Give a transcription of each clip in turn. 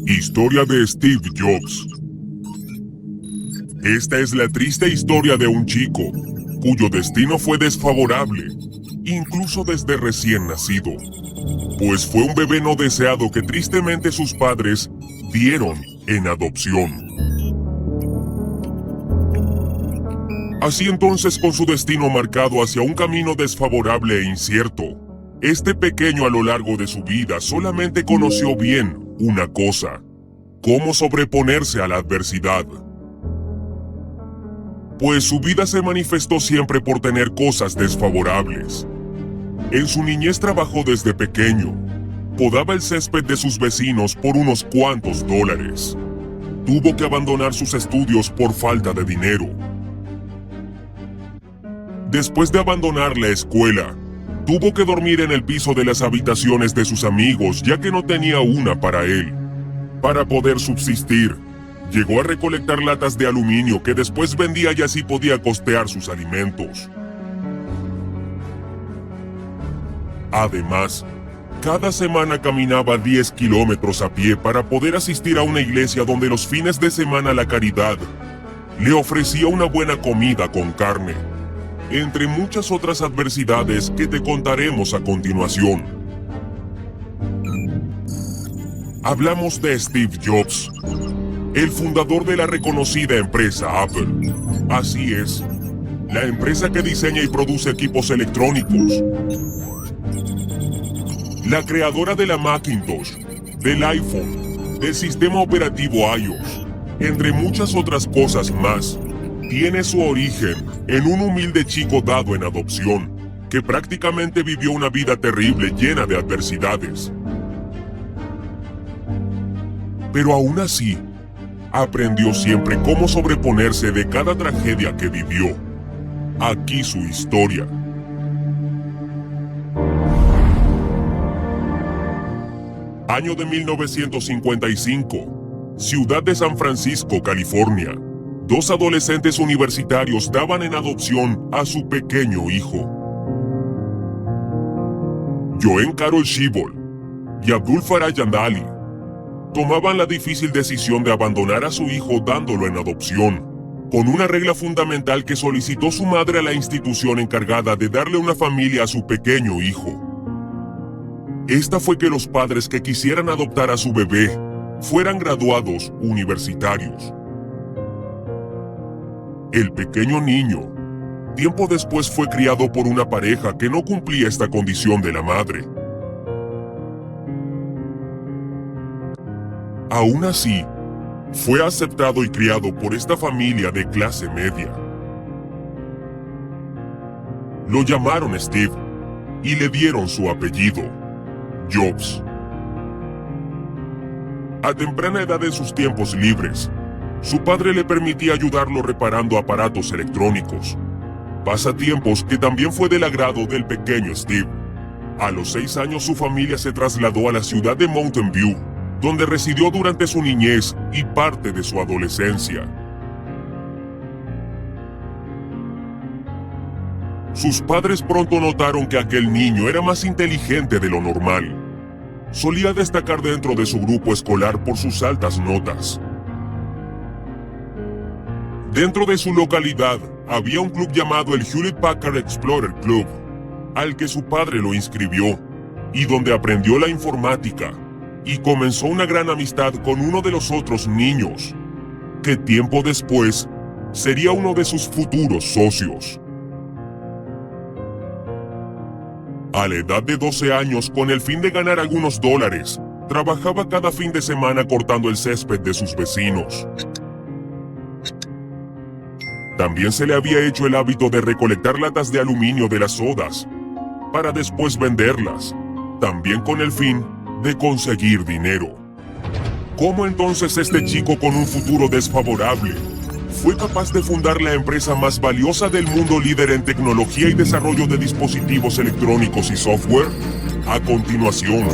Historia de Steve Jobs. Esta es la triste historia de un chico, cuyo destino fue desfavorable, incluso desde recién nacido, pues fue un bebé no deseado que tristemente sus padres dieron en adopción. Así entonces, con su destino marcado hacia un camino desfavorable e incierto, este pequeño a lo largo de su vida solamente conoció bien una cosa: cómo sobreponerse a la adversidad. Pues su vida se manifestó siempre por tener cosas desfavorables. En su niñez trabajó desde pequeño. Podaba el césped de sus vecinos por unos cuantos dólares. Tuvo que abandonar sus estudios por falta de dinero. Después de abandonar la escuela, tuvo que dormir en el piso de las habitaciones de sus amigos, ya que no tenía una para él. Para poder subsistir, llegó a recolectar latas de aluminio que después vendía y así podía costear sus alimentos. Además, cada semana caminaba 10 kilómetros a pie para poder asistir a una iglesia donde los fines de semana la caridad le ofrecía una buena comida con carne, entre muchas otras adversidades que te contaremos a continuación. Hablamos de Steve Jobs, el fundador de la reconocida empresa Apple. Así es, la empresa que diseña y produce equipos electrónicos. La creadora de la Macintosh, del iPhone, del sistema operativo iOS, entre muchas otras cosas más, tiene su origen en un humilde chico dado en adopción, que prácticamente vivió una vida terrible llena de adversidades. Pero aún así, aprendió siempre cómo sobreponerse de cada tragedia que vivió. Aquí su historia. Año de 1955, ciudad de San Francisco, California. Dos adolescentes universitarios daban en adopción a su pequeño hijo. Joen Carol Shibol y Abdul Farah Yandali tomaban la difícil decisión de abandonar a su hijo dándolo en adopción, con una regla fundamental que solicitó su madre a la institución encargada de darle una familia a su pequeño hijo. Esta fue que los padres que quisieran adoptar a su bebé fueran graduados universitarios. El pequeño niño, tiempo después, fue criado por una pareja que no cumplía esta condición de la madre. Aún así, fue aceptado y criado por esta familia de clase media. Lo llamaron Steve y le dieron su apellido, Jobs. A temprana edad, en sus tiempos libres, su padre le permitía ayudarlo reparando aparatos electrónicos, pasatiempos que también fue del agrado del pequeño Steve. A los 6 años su familia se trasladó a la ciudad de Mountain View, donde residió durante su niñez y parte de su adolescencia. Sus padres pronto notaron que aquel niño era más inteligente de lo normal. Solía destacar dentro de su grupo escolar por sus altas notas. Dentro de su localidad había un club llamado el Hewlett Packard Explorer Club, al que su padre lo inscribió, y donde aprendió la informática, y comenzó una gran amistad con uno de los otros niños, que tiempo después sería uno de sus futuros socios. A la edad de 12 años, con el fin de ganar algunos dólares, trabajaba cada fin de semana cortando el césped de sus vecinos. También se le había hecho el hábito de recolectar latas de aluminio de las sodas, para después venderlas, también con el fin de conseguir dinero. ¿Cómo entonces este chico con un futuro desfavorable fue capaz de fundar la empresa más valiosa del mundo, líder en tecnología y desarrollo de dispositivos electrónicos y software? A continuación.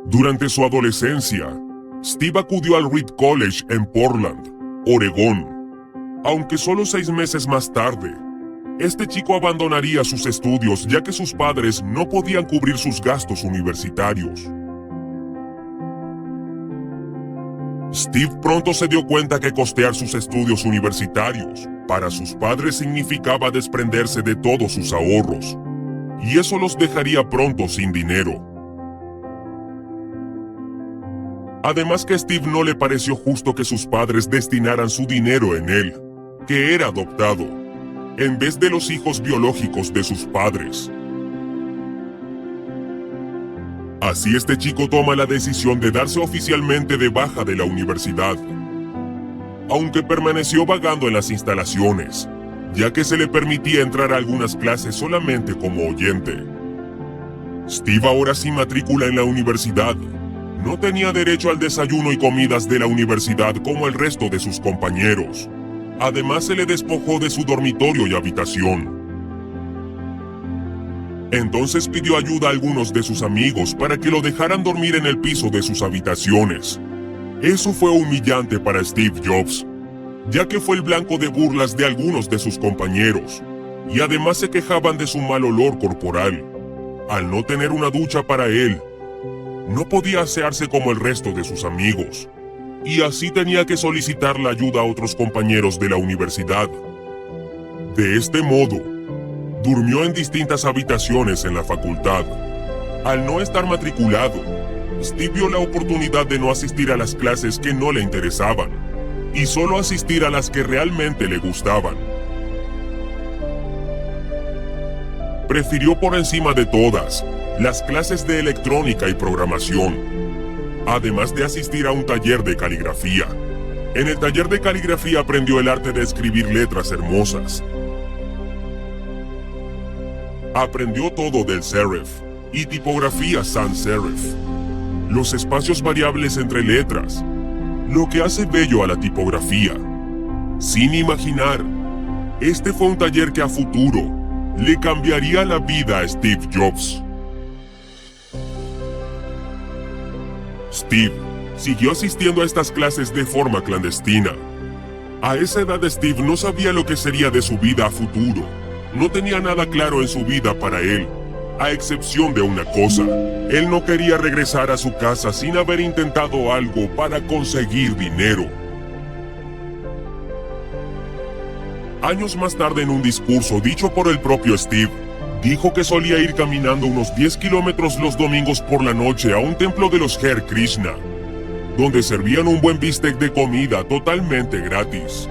Durante su adolescencia, Steve acudió al Reed College en Portland, Oregón, aunque solo 6 meses más tarde, este chico abandonaría sus estudios ya que sus padres no podían cubrir sus gastos universitarios. Steve pronto se dio cuenta que costear sus estudios universitarios para sus padres significaba desprenderse de todos sus ahorros, y eso los dejaría pronto sin dinero. Además que a Steve no le pareció justo que sus padres destinaran su dinero en él, que era adoptado, en vez de los hijos biológicos de sus padres. Así este chico toma la decisión de darse oficialmente de baja de la universidad, aunque permaneció vagando en las instalaciones, ya que se le permitía entrar a algunas clases solamente como oyente. Steve ahora sin matrícula en la universidad, no tenía derecho al desayuno y comidas de la universidad como el resto de sus compañeros. Además se le despojó de su dormitorio y habitación. Entonces pidió ayuda a algunos de sus amigos para que lo dejaran dormir en el piso de sus habitaciones. Eso fue humillante para Steve Jobs, ya que fue el blanco de burlas de algunos de sus compañeros, y además se quejaban de su mal olor corporal. Al no tener una ducha para él, no podía asearse como el resto de sus amigos, y así tenía que solicitar la ayuda a otros compañeros de la universidad. De este modo, durmió en distintas habitaciones en la facultad. Al no estar matriculado, Steve vio la oportunidad de no asistir a las clases que no le interesaban, y solo asistir a las que realmente le gustaban. Prefirió por encima de todas las clases de electrónica y programación, además de asistir a un taller de caligrafía. En el taller de caligrafía aprendió el arte de escribir letras hermosas. Aprendió todo del serif y tipografía sans serif, los espacios variables entre letras, lo que hace bello a la tipografía. Sin imaginar, este fue un taller que a futuro le cambiaría la vida a Steve Jobs. Steve siguió asistiendo a estas clases de forma clandestina. A esa edad Steve no sabía lo que sería de su vida a futuro. No tenía nada claro en su vida para él, a excepción de una cosa: él no quería regresar a su casa sin haber intentado algo para conseguir dinero. Años más tarde, en un discurso dicho por el propio Steve, dijo que solía ir caminando unos 10 kilómetros los domingos por la noche a un templo de los Hare Krishna, donde servían un buen bistec de comida totalmente gratis.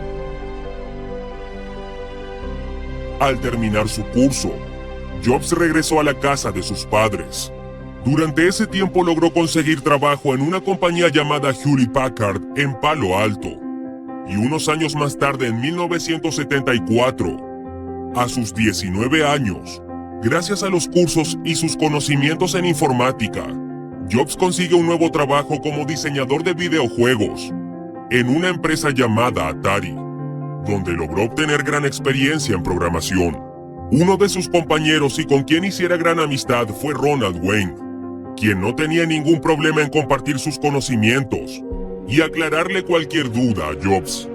Al terminar su curso, Jobs regresó a la casa de sus padres. Durante ese tiempo logró conseguir trabajo en una compañía llamada Hewlett Packard en Palo Alto. Y unos años más tarde, en 1974, a sus 19 años, gracias a los cursos y sus conocimientos en informática, Jobs consigue un nuevo trabajo como diseñador de videojuegos en una empresa llamada Atari, donde logró obtener gran experiencia en programación. Uno de sus compañeros y con quien hiciera gran amistad fue Ronald Wayne, quien no tenía ningún problema en compartir sus conocimientos y aclararle cualquier duda a Jobs.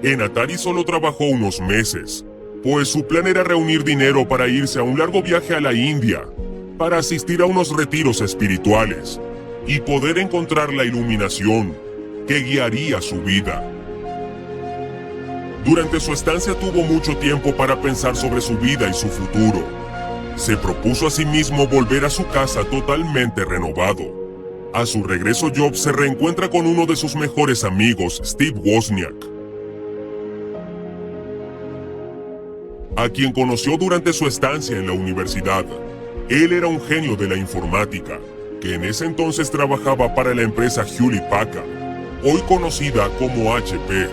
En Atari solo trabajó unos meses, pues su plan era reunir dinero para irse a un largo viaje a la India, para asistir a unos retiros espirituales y poder encontrar la iluminación que guiaría su vida. Durante su estancia tuvo mucho tiempo para pensar sobre su vida y su futuro. Se propuso a sí mismo volver a su casa totalmente renovado. A su regreso, Jobs se reencuentra con uno de sus mejores amigos, Steve Wozniak, a quien conoció durante su estancia en la universidad. Él era un genio de la informática, que en ese entonces trabajaba para la empresa Hewlett Packard, hoy conocida como HP.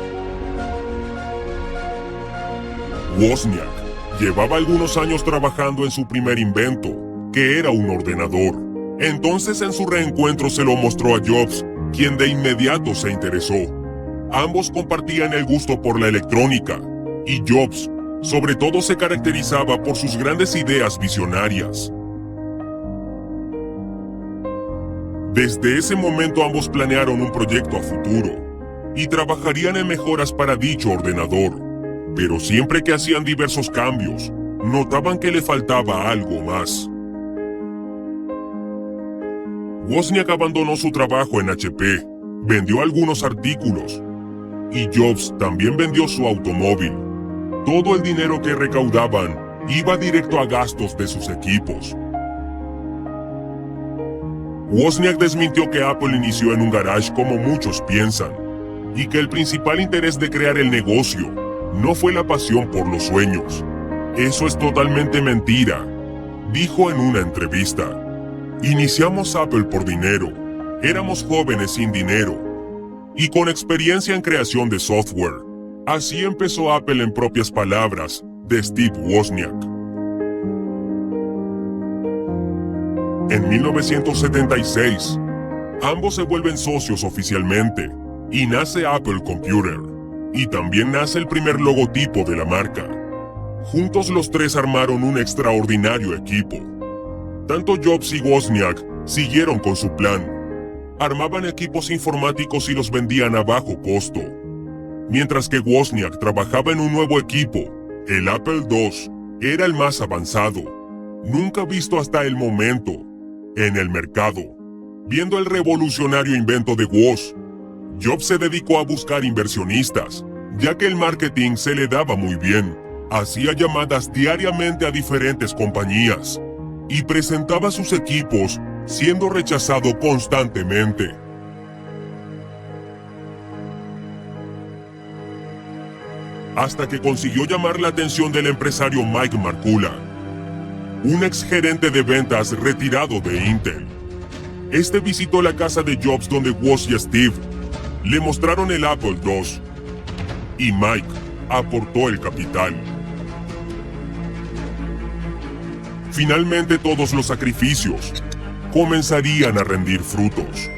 Wozniak llevaba algunos años trabajando en su primer invento, que era un ordenador. Entonces en su reencuentro se lo mostró a Jobs, quien de inmediato se interesó. Ambos compartían el gusto por la electrónica, y Jobs, sobre todo, se caracterizaba por sus grandes ideas visionarias. Desde ese momento ambos planearon un proyecto a futuro, y trabajarían en mejoras para dicho ordenador. Pero siempre que hacían diversos cambios, notaban que le faltaba algo más. Wozniak abandonó su trabajo en HP, vendió algunos artículos, y Jobs también vendió su automóvil. Todo el dinero que recaudaban iba directo a gastos de sus equipos. Wozniak desmintió que Apple inició en un garage como muchos piensan, y que el principal interés de crear el negocio no fue la pasión por los sueños. Eso es totalmente mentira, dijo en una entrevista. Iniciamos Apple por dinero, éramos jóvenes sin dinero, y con experiencia en creación de software. Así empezó Apple, en propias palabras de Steve Wozniak. En 1976, ambos se vuelven socios oficialmente, y nace Apple Computer, y también nace el primer logotipo de la marca. Juntos los tres armaron un extraordinario equipo. Tanto Jobs y Wozniak siguieron con su plan. Armaban equipos informáticos y los vendían a bajo costo. Mientras que Wozniak trabajaba en un nuevo equipo, el Apple II era el más avanzado, nunca visto hasta el momento, en el mercado. Viendo el revolucionario invento de Woz, Jobs se dedicó a buscar inversionistas, ya que el marketing se le daba muy bien. Hacía llamadas diariamente a diferentes compañías y presentaba sus equipos, siendo rechazado constantemente. Hasta que consiguió llamar la atención del empresario Mike Markula, un exgerente de ventas retirado de Intel. Este visitó la casa de Jobs, donde Woz y Steve le mostraron el Apple II, y Mike aportó el capital. Finalmente todos los sacrificios comenzarían a rendir frutos.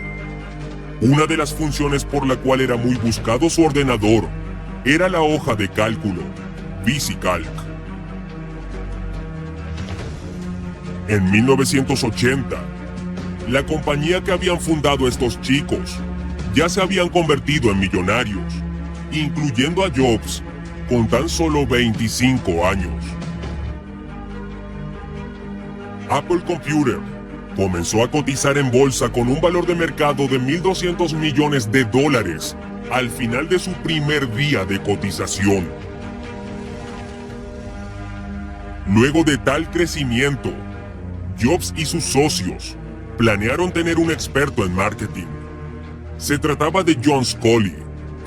Una de las funciones por la cual era muy buscado su ordenador era la hoja de cálculo, VisiCalc. En 1980, la compañía que habían fundado estos chicos ya se habían convertido en millonarios, incluyendo a Jobs, con tan solo 25 años. Apple Computer comenzó a cotizar en bolsa con un valor de mercado de $1.200 millones al final de su primer día de cotización. Luego de tal crecimiento, Jobs y sus socios planearon tener un experto en marketing. Se trataba de John Sculley,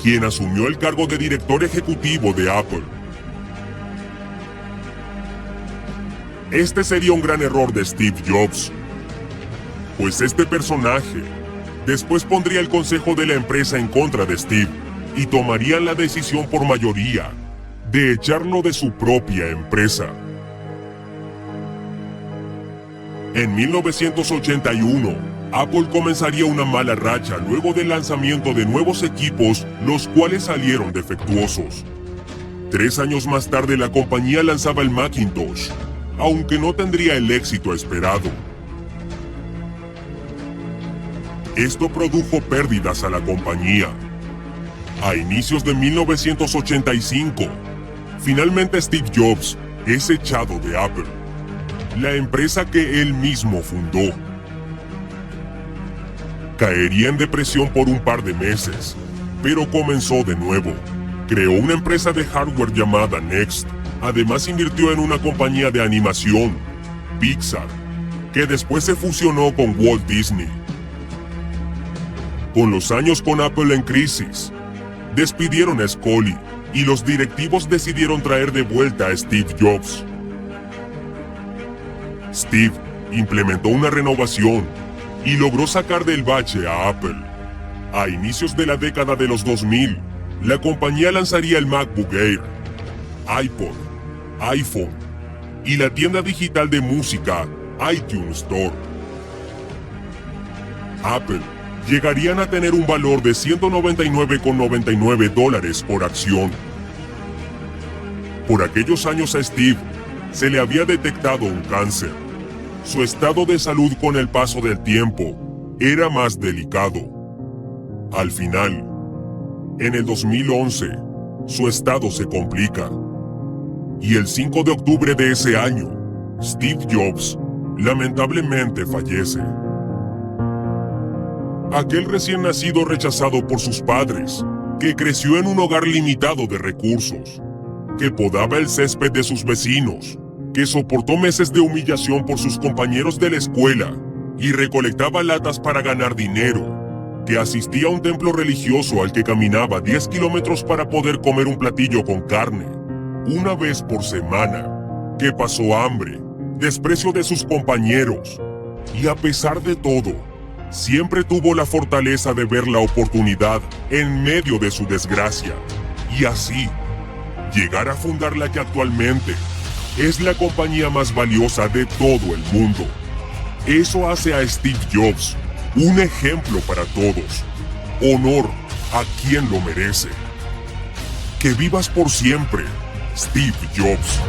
quien asumió el cargo de director ejecutivo de Apple. Este sería un gran error de Steve Jobs, pues este personaje después pondría el consejo de la empresa en contra de Steve y tomarían la decisión por mayoría de echarlo de su propia empresa. En 1981, Apple comenzaría una mala racha luego del lanzamiento de nuevos equipos, los cuales salieron defectuosos. 3 años más tarde la compañía lanzaba el Macintosh, aunque no tendría el éxito esperado. Esto produjo pérdidas a la compañía. A inicios de 1985, finalmente Steve Jobs es echado de Apple, la empresa que él mismo fundó. Caería en depresión por un par de meses, pero comenzó de nuevo. Creó una empresa de hardware llamada Next. Además invirtió en una compañía de animación, Pixar, que después se fusionó con Walt Disney. Con los años con Apple en crisis, despidieron a Sculley y los directivos decidieron traer de vuelta a Steve Jobs. Steve implementó una renovación y logró sacar del bache a Apple. A inicios de la década de los 2000, la compañía lanzaría el MacBook Air, iPod, iPhone y la tienda digital de música iTunes Store. Apple llegarían a tener un valor de $199,99 por acción. Por aquellos años a Steve se le había detectado un cáncer. Su estado de salud con el paso del tiempo era más delicado. Al final, en el 2011, su estado se complica. Y el 5 de octubre de ese año, Steve Jobs lamentablemente fallece. Aquel recién nacido rechazado por sus padres, que creció en un hogar limitado de recursos, que podaba el césped de sus vecinos, que soportó meses de humillación por sus compañeros de la escuela y recolectaba latas para ganar dinero, que asistía a un templo religioso al que caminaba 10 kilómetros para poder comer un platillo con carne, una vez por semana, que pasó hambre, desprecio de sus compañeros, y a pesar de todo, siempre tuvo la fortaleza de ver la oportunidad en medio de su desgracia, y así, llegar a fundar la que actualmente es la compañía más valiosa de todo el mundo. Eso hace a Steve Jobs un ejemplo para todos. Honor a quien lo merece. Que vivas por siempre, Steve Jobs.